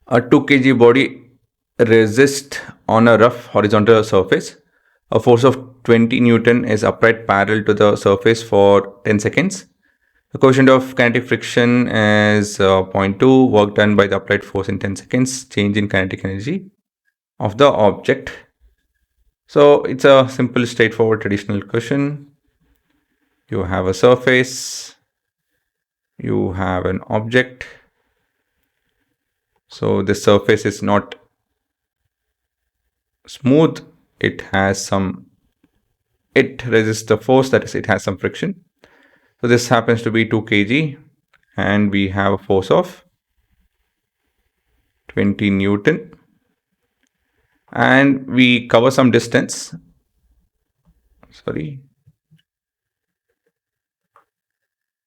A 2 kg body resists on a rough horizontal surface. A force of 20 Newton is applied parallel to the surface for 10 seconds. The coefficient of kinetic friction is 0.2. Work done by the applied force in 10 seconds. Change in kinetic energy of the object. So it's a simple, straightforward, traditional question. You have a surface. You have an object. So the surface is not smooth. It resists the force, that is, it has some friction. So this happens to be 2 kg and we have a force of 20 Newton. And we cover some distance.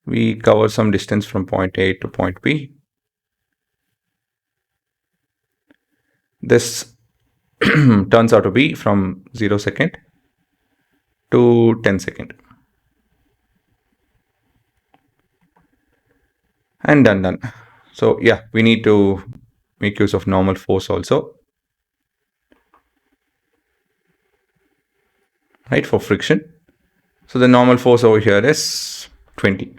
We cover some distance from point A to point B. This turns out to be from 0 second to 10 second. And done. So yeah, we need to make use of normal force also, right, for friction. So the normal force over here is 20.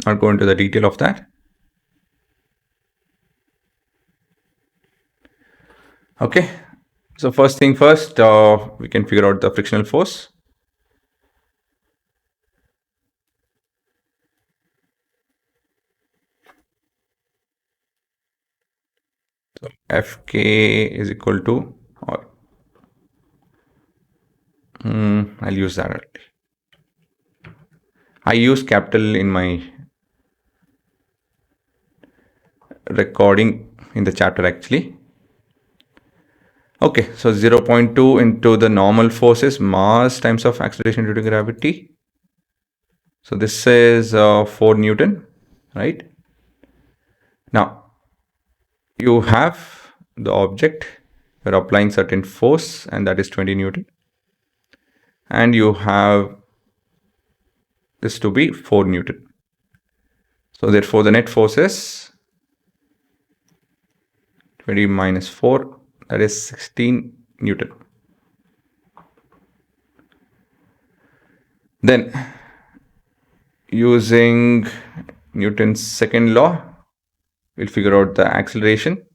I'll go into the detail of that. Okay, so first thing first, we can figure out the frictional force. So Fk is equal to, or I'll use that. I use capital in my recording in the chapter actually. Okay, so 0.2 into the normal force is mass times of acceleration due to gravity. So this is 4 Newton, right? Now, you have the object, you're applying certain force, and that is 20 Newton. And you have this to be 4 Newton. So therefore, the net force is 20 minus 4, that is 16 Newton. Then, using Newton's second law, we'll figure out the acceleration.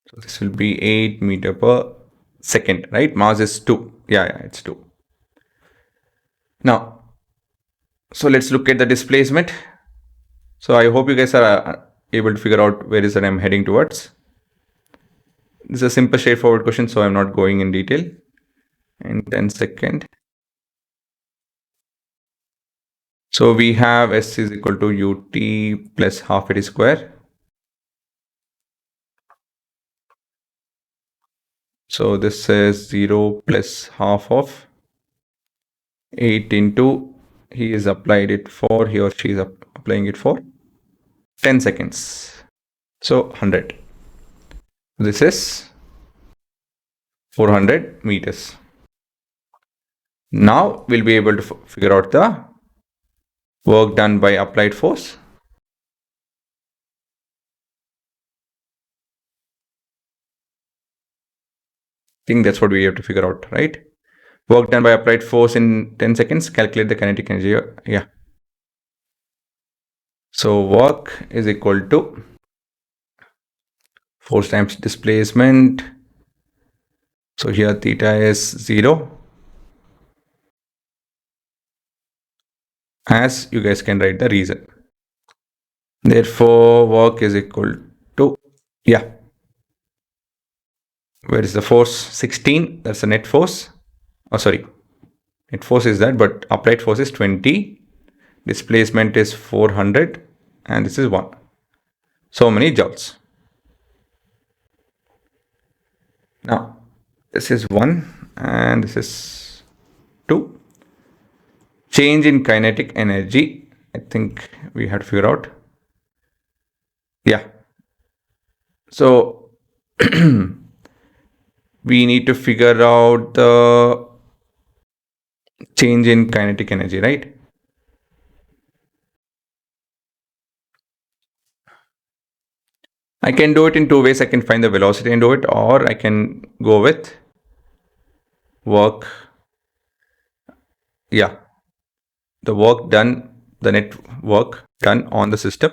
So this will be 8 meter per second, right? Mass is 2. Yeah, it's 2. Now, so let's look at the displacement. So I hope you guys are able to figure out where is that I'm heading towards. This is a simple, straightforward question, so I'm not going in detail. In 10 seconds. So we have S is equal to ut plus half it square. So this is 0 plus half of 8 into, he is applied it for, he or she is applying it for 10 seconds. So 100. This is 400 meters. Now we'll be able to figure out the work done by applied force. I think that's what we have to figure out, right? Work done by applied force in 10 seconds, calculate the kinetic energy. Yeah. So work is equal to force times displacement. So here theta is 0. As you guys can write the reason. Therefore, work is equal to, yeah. Where is the force? 16. That's the net force. Oh, sorry. Net force is that, but applied force is 20. Displacement is 400. And this is 1. So many joules. Now, this is 1 and this is 2. Change in kinetic energy. I think we had to figure out. Yeah. So, we need to figure out the change in kinetic energy, right? I can do it in two ways. I can find the velocity and do it, or I can go with work. Yeah, the work done, the net work done on the system.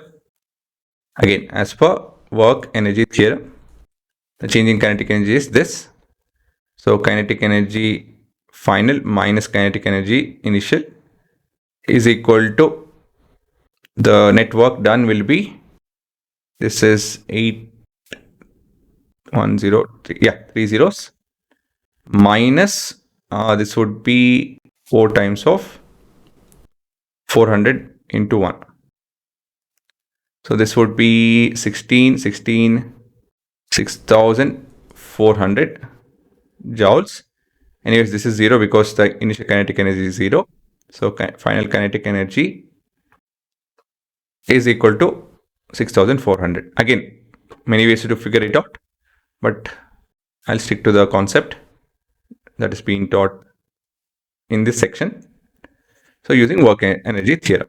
Again, as per work energy theorem, the change in kinetic energy is this. So kinetic energy final minus kinetic energy initial is equal to the net work done will be, this is 8103, yeah, 3 zeros, minus this would be 4 times of 400 into 1. So this would be 6,400 joules. Anyways, this is 0 because the initial kinetic energy is 0. So final kinetic energy is equal to 6,400. Again, many ways to figure it out, but I'll stick to the concept that is being taught in this section. So using work energy theorem.